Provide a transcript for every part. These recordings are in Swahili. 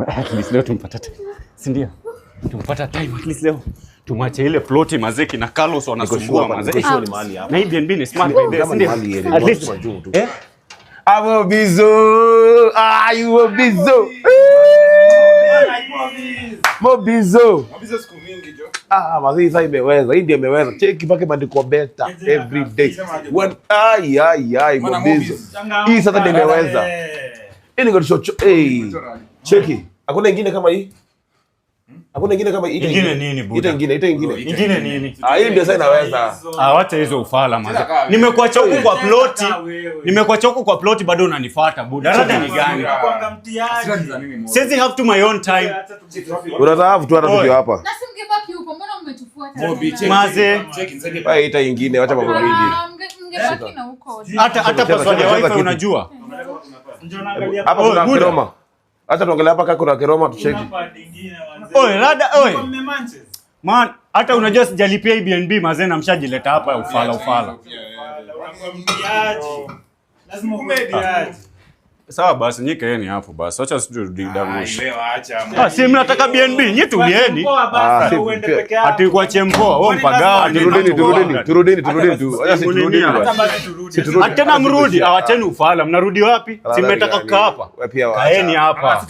At least leo tumpata time. Si ndio? Tumpata time at least leo. Tumwache ile ploti mazeki na Carlos wanasumbua mazeki. Na hii BNB ni smart by the way. At least Amo bizo. You will bizo. Mo bizo. Bizo siku mingi jo. Mazi sasa imeweza. Hii ndio imeweza. Cheki pake bandiko beta every day. Mo bizo. Hii sasa ndio imeweza. Hii ni gocho. Cheki. Hakuna ingine kama hii. Hakuna ingine kama hii. Ingine nini buda? Ingine nini? Hii ndio sasa inaweza. Wacha hizo ufala maze. Nimekuacha huko kwa ploti. Nimekuacha huko kwa ploti bado unanifuata buda. Rada ni gani? Sisi have to my own time. Unataka tu hata tukio hapa. Na simgebaki huko, mbona umetufuata? Maze. Ita ingine, wacha mambo mengi. Mngebaki na huko. Hata password ya wifi unajua. Hapa kuna Kiroma. Acha tuongelee hapa kaka kuna Kiroma tucheki. Rada man, hata unajua sijalipia hii BNB maze na mshajileta hapa ufala. Lazima umediaje. Sawa basi nyikeeni hapo basi. Acha sijui damushi. Si mnataka BNB, nyinyi tulieni. Ati kuachie mpoa, wewe mpagawa. Turudini tu. Acha turudini. Tena mrudi, awacheni ufala. Mnarudi wapi? Si mmetaka kukaa hapa. Kaeni hapa.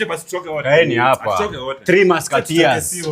Kaeni hapa. 3 Musketeers.